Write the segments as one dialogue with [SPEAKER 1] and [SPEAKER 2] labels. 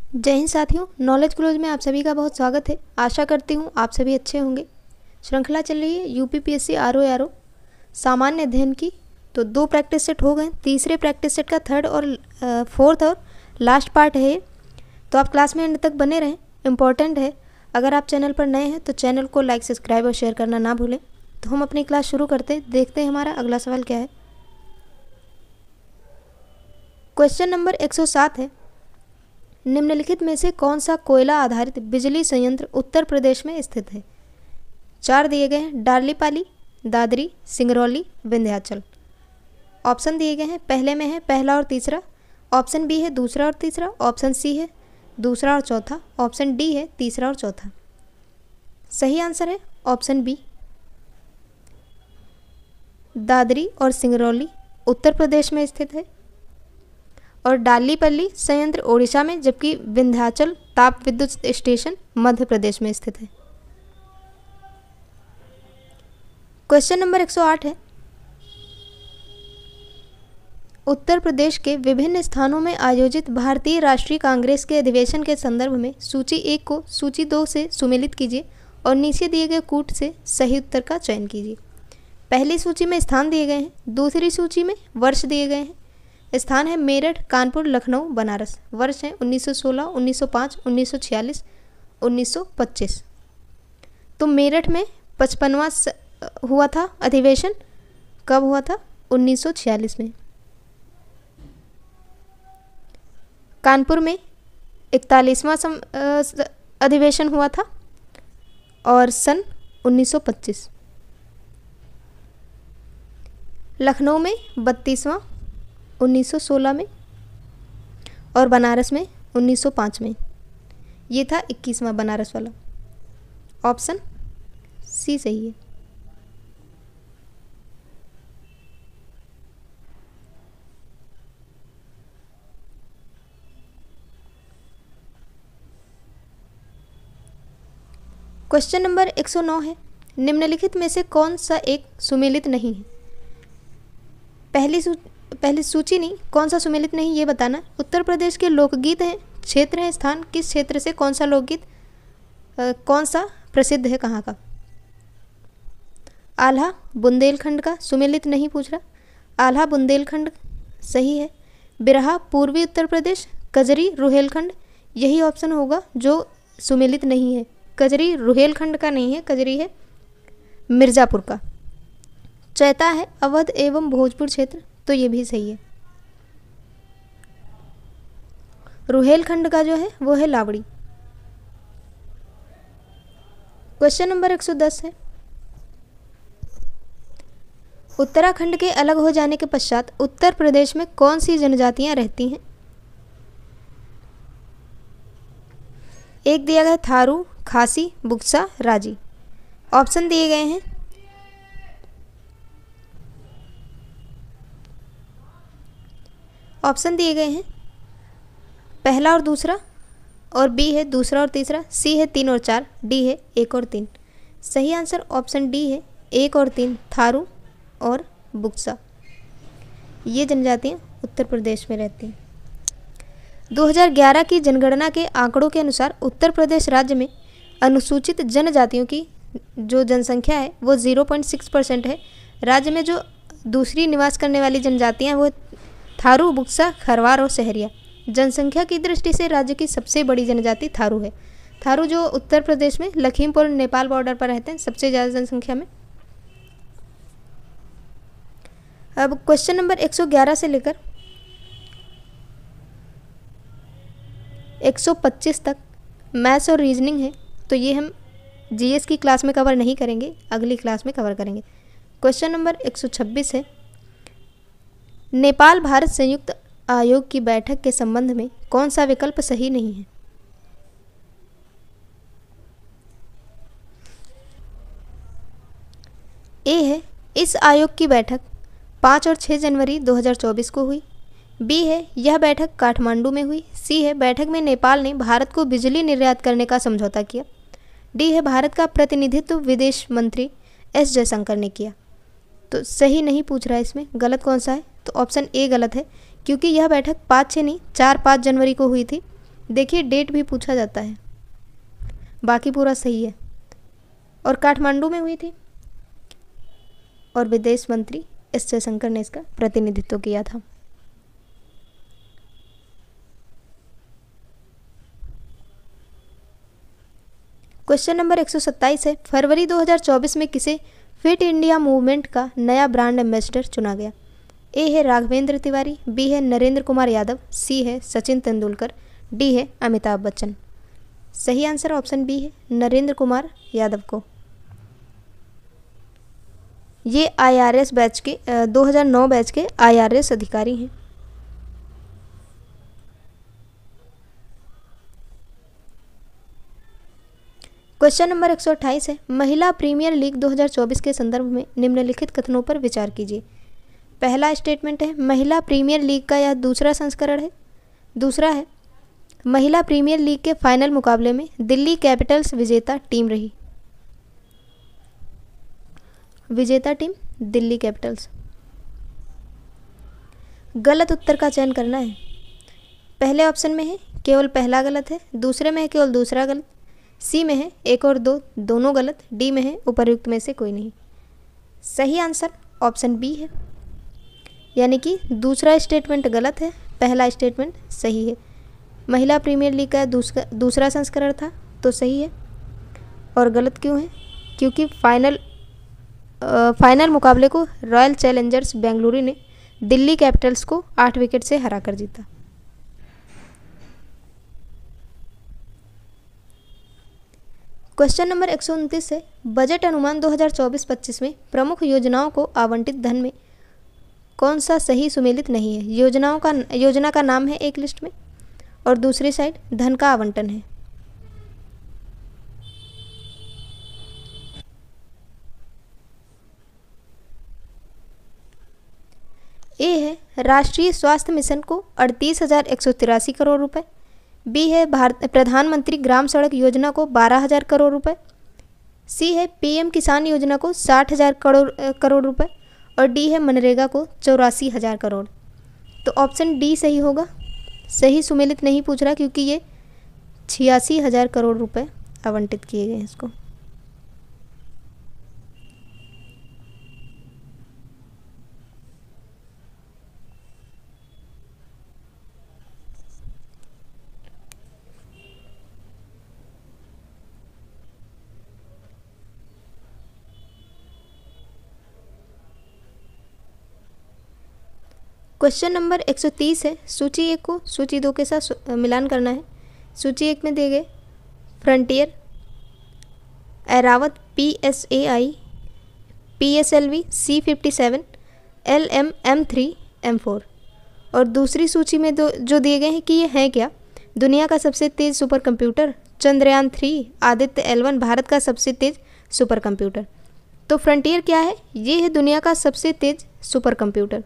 [SPEAKER 1] जय हिंद साथियों, knowledge close में आप सभी का बहुत स्वागत है। आशा करती हूँ आप सभी अच्छे होंगे। श्रृंखला चल रही है यूपीपीएससी आरओ सामान्य अध्ययन की। तो 2 प्रैक्टिस सेट हो गए, तीसरे प्रैक्टिस सेट का थर्ड और फोर्थ और लास्ट पार्ट है ये। तो आप क्लास में एंड तक बने रहें, इम्पॉर्टेंट है। अगर आप चैनल पर नए हैं तो चैनल को लाइक, सब्सक्राइब और शेयर करना ना भूलें। तो हम अपनी क्लास शुरू करते हैं, देखते हैं हमारा अगला सवाल क्या है। क्वेश्चन नंबर 107 है, निम्नलिखित में से कौन सा कोयला आधारित बिजली संयंत्र उत्तर प्रदेश में स्थित है। 4 दिए गए हैं, डार्लीपाली, दादरी, सिंगरौली, विंध्याचल। ऑप्शन दिए गए हैं, पहले में है पहला और तीसरा, ऑप्शन बी है दूसरा और तीसरा, ऑप्शन सी है दूसरा और चौथा, ऑप्शन डी है तीसरा और चौथा। सही आंसर है ऑप्शन बी, दादरी और सिंगरौली उत्तर प्रदेश में स्थित है और डार्लीपल्ली संयंत्र ओडिशा में, जबकि विंध्याचल ताप विद्युत स्टेशन मध्य प्रदेश में स्थित है। क्वेश्चन नंबर 108 है, उत्तर प्रदेश के विभिन्न स्थानों में आयोजित भारतीय राष्ट्रीय कांग्रेस के अधिवेशन के संदर्भ में सूची 1 को सूची 2 से सुमेलित कीजिए और नीचे दिए गए कूट से सही उत्तर का चयन कीजिए। पहली सूची में स्थान दिए गए हैं, दूसरी सूची में वर्ष दिए गए हैं। स्थान है मेरठ, कानपुर, लखनऊ, बनारस। वर्ष है 1916, 1905, 1946, 1925। तो मेरठ में 55वां हुआ था अधिवेशन। कब हुआ था? 1946 में। कानपुर में 41वां अधिवेशन हुआ था और सन 1925। लखनऊ में 32वां 1916 में और बनारस में 1905 में। ये था 21वां बनारस वाला। ऑप्शन सी सही है। क्वेश्चन नंबर 109 है, निम्नलिखित में से कौन सा एक सुमेलित नहीं है। पहली सूची नहीं, कौन सा सुमेलित नहीं ये बताना। उत्तर प्रदेश के लोकगीत हैं, क्षेत्र है स्थान, किस क्षेत्र से कौन सा लोकगीत कौन सा प्रसिद्ध है, कहाँ का। आल्हा बुंदेलखंड का सुमेलित नहीं पूछ रहा। आल्हा बुंदेलखंड सही है। बिरहा पूर्वी उत्तर प्रदेश, कजरी रुहेलखंड, यही ऑप्शन होगा जो सुमेलित नहीं है। कजरी रुहेलखंड का नहीं है, कजरी है मिर्ज़ापुर का। चैता है अवध एवं भोजपुर क्षेत्र, तो ये भी सही है। रुहेलखंड का जो है वो है लावड़ी। क्वेश्चन नंबर 110 है, उत्तराखंड के अलग हो जाने के पश्चात उत्तर प्रदेश में कौन सी जनजातियां रहती हैं। एक दिया गया थारू, खासी, बुक्सा, राजी। ऑप्शन दिए गए हैं, पहला और दूसरा, और बी है दूसरा और तीसरा, सी है 3 और 4, डी है 1 और 3। सही आंसर ऑप्शन डी है 1 और 3, थारू और बुक्सा। ये जनजातियाँ उत्तर प्रदेश में रहती हैं। 2011 की जनगणना के आंकड़ों के अनुसार उत्तर प्रदेश राज्य में अनुसूचित जनजातियों की जो जनसंख्या है वो 0.6% है। राज्य में जो दूसरी निवास करने वाली जनजातियाँ वो थारू, बुक्सा, खरवार और सहरिया। जनसंख्या की दृष्टि से राज्य की सबसे बड़ी जनजाति थारू है। थारू जो उत्तर प्रदेश में लखीमपुर नेपाल बॉर्डर पर रहते हैं सबसे ज़्यादा जनसंख्या में। अब क्वेश्चन नंबर 111 से लेकर 125 तक मैथ्स और रीजनिंग है, तो ये हम जीएस की क्लास में कवर नहीं करेंगे, अगली क्लास में कवर करेंगे। क्वेश्चन नंबर 126 है, नेपाल भारत संयुक्त आयोग की बैठक के संबंध में कौन सा विकल्प सही नहीं है। ए है इस आयोग की बैठक 5 और 6 जनवरी 2024 को हुई। बी है यह बैठक काठमांडू में हुई। सी है बैठक में नेपाल ने भारत को बिजली निर्यात करने का समझौता किया। डी है भारत का प्रतिनिधित्व विदेश मंत्री एस जयशंकर ने किया। तो सही नहीं पूछ रहा है, इसमें गलत कौन सा है, तो ऑप्शन ए गलत है, क्योंकि यह बैठक 5-6 नहीं 4-5 जनवरी को हुई थी। देखिए डेट भी पूछा जाता है, बाकी पूरा सही है। और काठमांडू में हुई थी और विदेश मंत्री एस जयशंकर ने इसका प्रतिनिधित्व किया था। क्वेश्चन नंबर 127 है, फरवरी 2024 में किसे फिट इंडिया मूवमेंट का नया ब्रांड एम्बेसडर चुना गया? ए है राघवेंद्र तिवारी, बी है नरेंद्र कुमार यादव, सी है सचिन तेंदुलकर, डी है अमिताभ बच्चन। सही आंसर ऑप्शन बी है, नरेंद्र कुमार यादव को। ये IRS बैच के 2009 बैच के IRS अधिकारी हैं। क्वेश्चन नंबर 128 है, महिला प्रीमियर लीग 2024 के संदर्भ में निम्नलिखित कथनों पर विचार कीजिए। पहला स्टेटमेंट है, महिला प्रीमियर लीग का यह दूसरा संस्करण है। दूसरा है, महिला प्रीमियर लीग के फाइनल मुकाबले में दिल्ली कैपिटल्स विजेता टीम रही। विजेता टीम दिल्ली कैपिटल्स। गलत उत्तर का चयन करना है। पहले ऑप्शन में है केवल पहला गलत है, दूसरे में है केवल दूसरा गलत, सी में है 1 और 2 दोनों गलत, डी में है उपर्युक्त में से कोई नहीं। सही आंसर ऑप्शन बी है, यानी कि दूसरा स्टेटमेंट गलत है, पहला स्टेटमेंट सही है। महिला प्रीमियर लीग का दूसरा संस्करण था तो सही है। और गलत क्यों है? क्योंकि फाइनल मुकाबले को रॉयल चैलेंजर्स बेंगलुरु ने दिल्ली कैपिटल्स को 8 विकेट से हराकर जीता। क्वेश्चन नंबर 129 है, बजट अनुमान 2024-25 में प्रमुख योजनाओं को आवंटित धन में कौन सा सही सुमेलित नहीं है? योजना का नाम है एक लिस्ट में और दूसरी साइड धन का आवंटन है। ए है राष्ट्रीय स्वास्थ्य मिशन को 38,183 करोड़ रुपए, बी है प्रधानमंत्री ग्राम सड़क योजना को 12,000 करोड़ रुपए, सी है PM किसान योजना को 60,000 करोड़ रुपए और डी है मनरेगा को 84,000 करोड़। तो ऑप्शन डी सही होगा। सही सुमेलित नहीं पूछ रहा क्योंकि ये 86,000 करोड़ रुपए आवंटित किए गए हैं इसको। क्वेश्चन नंबर 130 है, सूची 1 को सूची 2 के साथ मिलान करना है। सूची 1 में दिए गए frontier, Airavat PSAI, PSLV C57, LM M3 M4। और दूसरी सूची में जो दिए गए हैं कि ये हैं क्या? दुनिया का सबसे तेज supercomputer Chandrayaan 3, Aditya L1 Bharat का सबसे तेज सुपर कंप्यूटर। तो फ्रंटियर क्या है? ये है दुनिया का सबसे तेज सुपर कंप्यूटर।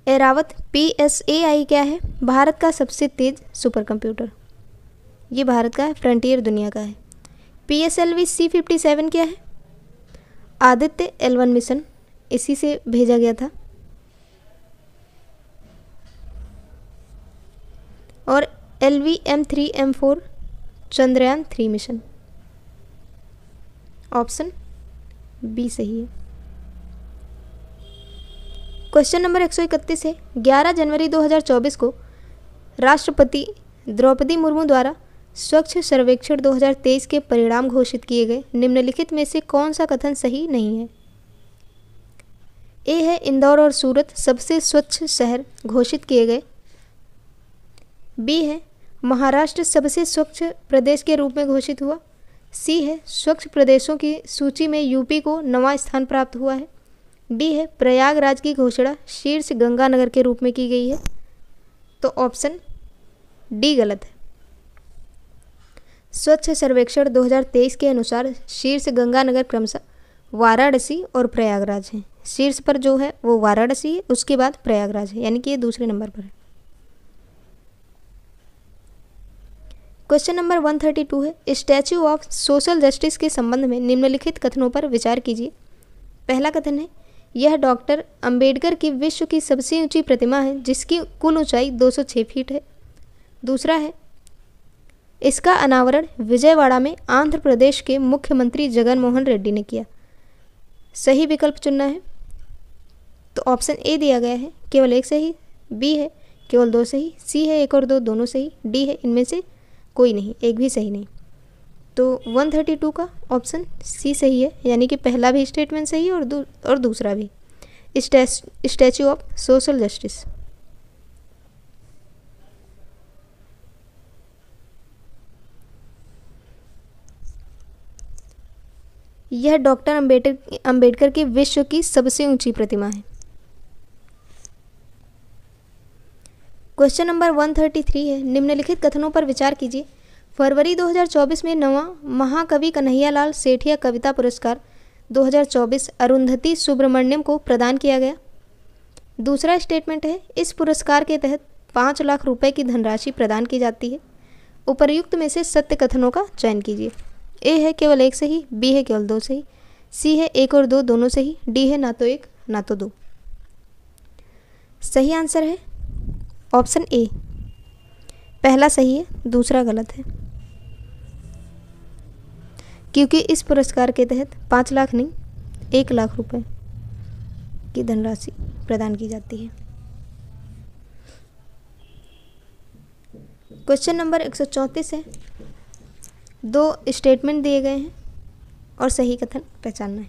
[SPEAKER 1] ऐरावत PSAI क्या है? भारत का सबसे तेज सुपर कंप्यूटर, ये भारत का है, फ्रंटियर दुनिया का है। PSLV C57 क्या है? आदित्य L1 मिशन, इसी से भेजा गया था। और LV M3 M4 Chandrayaan 3 mission. Option B सही है। क्वेश्चन नंबर 131 है, 11 जनवरी 2024 को राष्ट्रपति द्रौपदी मुर्मू द्वारा स्वच्छ सर्वेक्षण 2023 के परिणाम घोषित किए गए। निम्नलिखित में से कौन सा कथन सही नहीं है? ए है इंदौर और सूरत सबसे स्वच्छ शहर घोषित किए गए, बी है महाराष्ट्र सबसे स्वच्छ प्रदेश के रूप में घोषित हुआ, सी है स्वच्छ प्रदेशों की सूची में यूपी को 9वां स्थान प्राप्त हुआ है, डी है प्रयागराज की घोषणा शीर्ष गंगानगर के रूप में की गई है। तो ऑप्शन डी गलत है। स्वच्छ सर्वेक्षण 2023 के अनुसार शीर्ष गंगानगर क्रमशः वाराणसी और प्रयागराज हैं। शीर्ष पर जो है वो वाराणसी है, उसके बाद प्रयागराज है, यानी कि ये दूसरे नंबर पर है। क्वेश्चन नंबर 132 है, स्टैच्यू ऑफ सोशल जस्टिस के संबंध में निम्नलिखित कथनों पर विचार कीजिए। पहला कथन है, यह डॉक्टर अंबेडकर की विश्व की सबसे ऊंची प्रतिमा है जिसकी कुल ऊंचाई 206 फीट है। दूसरा है, इसका अनावरण विजयवाड़ा में आंध्र प्रदेश के मुख्यमंत्री जगन मोहन रेड्डी ने किया। सही विकल्प चुनना है। तो ऑप्शन ए दिया गया है केवल एक सही, बी है केवल 2 सही, सी है 1 और 2 दोनों सही, डी है इनमें से कोई नहीं, एक भी सही नहीं। तो 132 का ऑप्शन सी सही है, यानी कि पहला भी स्टेटमेंट सही है और दूसरा भी। Statue of social justice. यह डॉक्टर अंबेडकर की विश्व की सबसे ऊंची प्रतिमा है। क्वेश्चन नंबर 133 है, निम्नलिखित कथनों पर विचार कीजिए। फरवरी 2024 में 9वां महाकवि कन्हैयालाल सेठिया कविता पुरस्कार 2024 अरुंधति सुब्रमण्यम को प्रदान किया गया। दूसरा स्टेटमेंट है, इस पुरस्कार के तहत 5 लाख रुपए की धनराशि प्रदान की जाती है। उपर्युक्त में से सत्य कथनों का चयन कीजिए। ए है केवल 1 सही, बी है केवल 2 सही, सी है 1 और 2 दोनों सही, डी है ना तो 1 ना तो 2। सही आंसर है ऑप्शन ए, पहला सही है, दूसरा गलत है, क्योंकि इस पुरस्कार के तहत 5 लाख नहीं 1 लाख रुपए की धनराशि प्रदान की जाती है। क्वेश्चन नंबर 134 है, 2 स्टेटमेंट दिए गए हैं और सही कथन पहचानना है।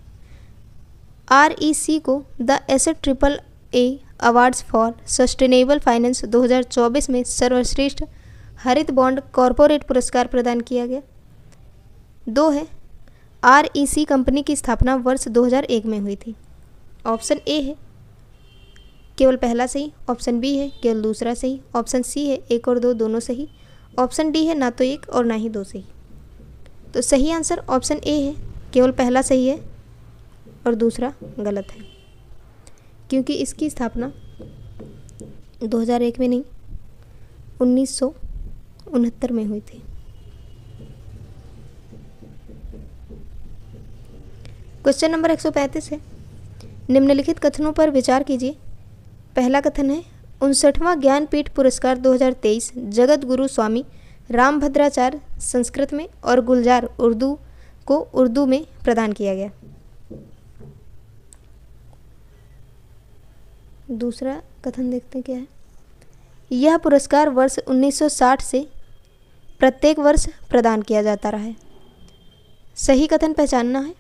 [SPEAKER 1] REC को the asset AAA awards for sustainable finance 2024 में सर्वश्रेष्ठ हरित बॉन्ड कॉरपोरेट पुरस्कार प्रदान किया गया। 2 है, REC कंपनी की स्थापना वर्ष 2001 में हुई थी। ऑप्शन ए है केवल पहला सही, ऑप्शन बी है केवल दूसरा सही, ऑप्शन सी है 1 और 2 दोनों सही, ऑप्शन डी है ना तो 1 और ना ही 2 सही। तो सही आंसर ऑप्शन ए है, केवल पहला सही है और दूसरा गलत है, क्योंकि इसकी स्थापना 2001 में नहीं 1969 में हुई थी। क्वेश्चन नंबर 135 है, निम्नलिखित कथनों पर विचार कीजिए। पहला कथन है, 59वां ज्ञानपीठ पुरस्कार 2023 जगत गुरु स्वामी रामभद्राचार्य संस्कृत में और गुलजार उर्दू को उर्दू में प्रदान किया गया। दूसरा कथन देखते हैं क्या है। यह पुरस्कार वर्ष 1960 से प्रत्येक वर्ष प्रदान किया जाता रहा है। सही कथन पहचानना है।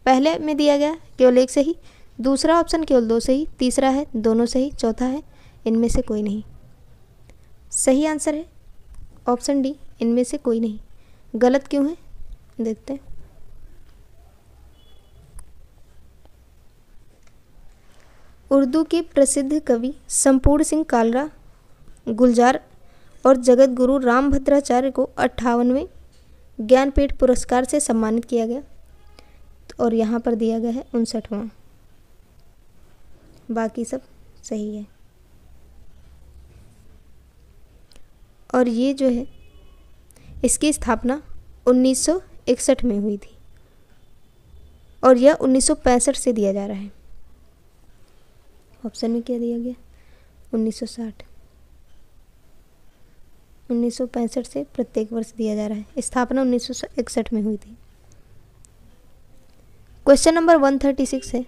[SPEAKER 1] पहले में दिया गया केवल 1 सही, दूसरा ऑप्शन केवल 2 सही, तीसरा है दोनों सही, चौथा है इनमें से कोई नहीं। सही आंसर है ऑप्शन डी, इनमें से कोई नहीं। गलत क्यों है देखते हैं। उर्दू के प्रसिद्ध कवि संपूर्ण सिंह कालरा, गुलजार और जगत गुरु रामभद्राचार्य को 58वें ज्ञानपीठ पुरस्कार से सम्मानित किया गया और यहाँ पर दिया गया है 59वां। बाकी सब सही है। और ये जो है इसकी स्थापना 1961 में हुई थी और यह 1965 से दिया जा रहा है। ऑप्शन में क्या दिया गया 1960, 1965 से प्रत्येक वर्ष दिया जा रहा है। स्थापना 1961 में हुई थी। क्वेश्चन नंबर 136 है,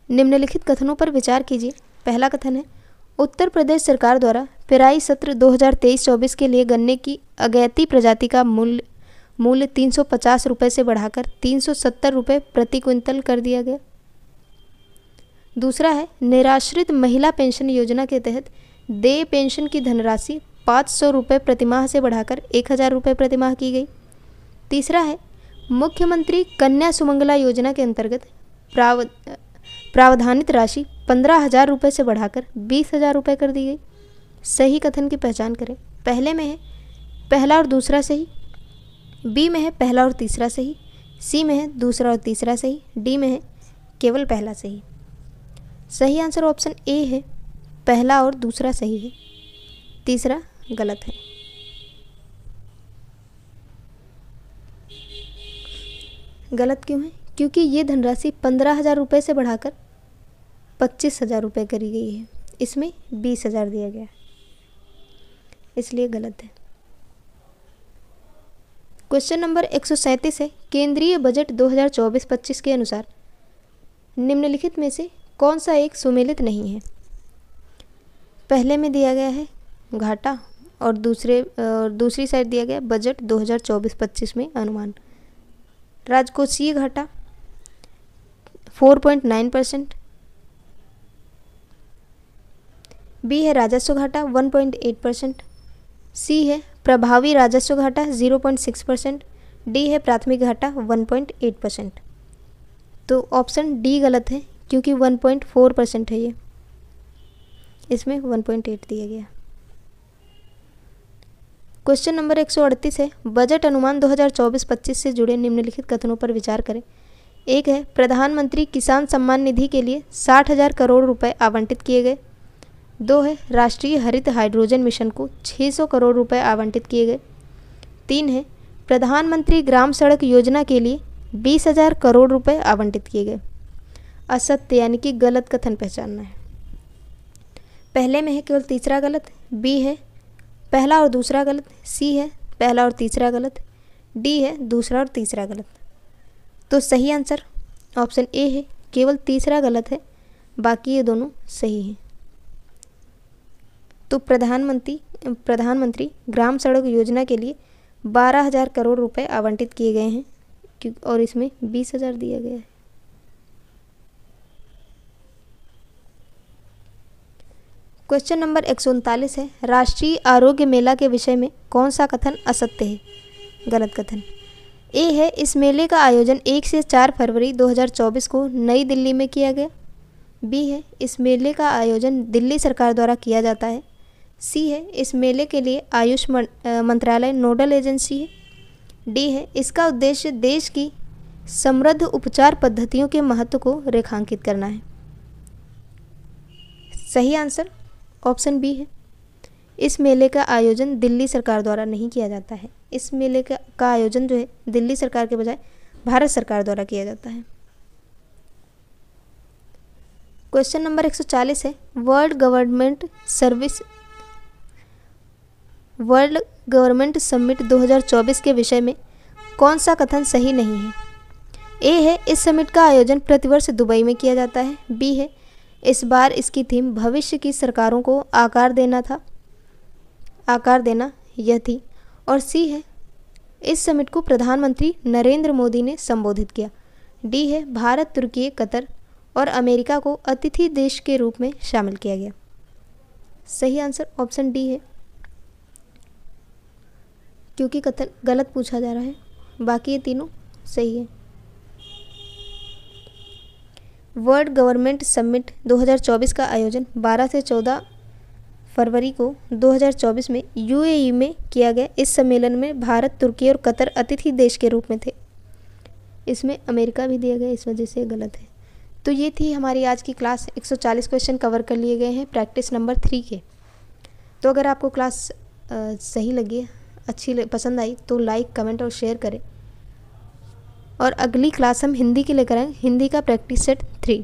[SPEAKER 1] निम्नलिखित कथनों पर विचार कीजिए। पहला कथन है, उत्तर प्रदेश सरकार द्वारा पेराई सत्र 2023-24 के लिए गन्ने की अगैती प्रजाति का मूल्य 350 रुपये से बढ़ाकर 370 रुपये प्रति क्विंटल कर दिया गया। दूसरा है, निराश्रित महिला पेंशन योजना के तहत देय पेंशन की धनराशि 500 रुपये प्रतिमाह से बढ़ाकर 1000 रुपये प्रतिमाह की गई। तीसरा है, मुख्यमंत्री कन्या सुमंगला योजना के अंतर्गत प्रावधानित राशि 15,000 रुपये से बढ़ाकर 20,000 रुपये कर दी गई। सही कथन की पहचान करें। पहले में है पहला और दूसरा सही, बी में है पहला और तीसरा सही, सी में है दूसरा और तीसरा सही, डी में है केवल पहला सही। सही आंसर ऑप्शन ए है, पहला और दूसरा सही है, तीसरा गलत है। गलत क्यों है? क्योंकि ये धनराशि 15,000 रुपये से बढ़ाकर 25,000 रुपये करी गई है। इसमें 20,000 दिया गया, इसलिए गलत है। क्वेश्चन नंबर 137 है, केंद्रीय बजट 2024-25 के अनुसार निम्नलिखित में से कौन सा एक सुमेलित नहीं है? पहले में दिया गया है घाटा और दूसरी साइड दिया गया बजट 2024-25 में अनुमान। राजकोषीय घाटा 4.9%, बी है राजस्व घाटा 1.8%, सी है प्रभावी राजस्व घाटा 0.6%, डी है प्राथमिक घाटा 1.8%। तो ऑप्शन डी गलत है, क्योंकि 1.4% है ये, इसमें 1.8 दिया गया। क्वेश्चन नंबर 138 है, बजट अनुमान 2024-25 से जुड़े निम्नलिखित कथनों पर विचार करें। एक है, प्रधानमंत्री किसान सम्मान निधि के लिए 60,000 करोड़ रुपए आवंटित किए गए। 2 है, राष्ट्रीय हरित हाइड्रोजन मिशन को 600 करोड़ रुपए आवंटित किए गए। 3 है, प्रधानमंत्री ग्राम सड़क योजना के लिए 20,000 करोड़ रुपए आवंटित किए गए। असत्य यानी कि गलत कथन पहचानना है। पहले में है केवल तीसरा गलत, बी है पहला और दूसरा गलत, सी है पहला और तीसरा गलत, डी है दूसरा और तीसरा गलत। तो सही आंसर ऑप्शन ए है, केवल तीसरा गलत है, बाकी ये दोनों सही हैं। तो प्रधानमंत्री ग्राम सड़क योजना के लिए 12,000 करोड़ रुपए आवंटित किए गए हैं और इसमें 20,000 दिया गया है। क्वेश्चन नंबर 139 है, राष्ट्रीय आरोग्य मेला के विषय में कौन सा कथन असत्य है? गलत कथन। ए है, इस मेले का आयोजन 1 से 4 फरवरी 2024 को नई दिल्ली में किया गया। बी है, इस मेले का आयोजन दिल्ली सरकार द्वारा किया जाता है। सी है, इस मेले के लिए आयुष मंत्रालय नोडल एजेंसी है। डी है, इसका उद्देश्य देश की समृद्ध उपचार पद्धतियों के महत्व को रेखांकित करना है। सही आंसर ऑप्शन बी है, इस मेले का आयोजन दिल्ली सरकार द्वारा नहीं किया जाता है। इस मेले का आयोजन जो है दिल्ली सरकार के बजाय भारत सरकार द्वारा किया जाता है। क्वेश्चन नंबर 140 है, वर्ल्ड गवर्नमेंट समिट 2024 के विषय में कौन सा कथन सही नहीं है? ए है, इस समिट का आयोजन प्रतिवर्ष दुबई में किया जाता है। बी है, इस बार इसकी थीम भविष्य की सरकारों को आकार देना यह थी। और सी है, इस समिट को प्रधानमंत्री नरेंद्र मोदी ने संबोधित किया। डी है, भारत, तुर्की, कतर और अमेरिका को अतिथि देश के रूप में शामिल किया गया। सही आंसर ऑप्शन डी है, क्योंकि कथन गलत पूछा जा रहा है, बाकी ये तीनों सही है। वर्ल्ड गवर्नमेंट समिट 2024 का आयोजन 12 से 14 फरवरी को 2024 में यूएई में किया गया। इस सम्मेलन में भारत, तुर्की और कतर अतिथि देश के रूप में थे। इसमें अमेरिका भी दिया गया, इस वजह से गलत है। तो ये थी हमारी आज की क्लास। 140 क्वेश्चन कवर कर लिए गए हैं प्रैक्टिस नंबर 3 के। तो अगर आपको क्लास सही लगी, पसंद आई तो लाइक, कमेंट और शेयर करें। और अगली क्लास हम हिंदी के लेकर आएंगे, हिंदी का प्रैक्टिस सेट 3।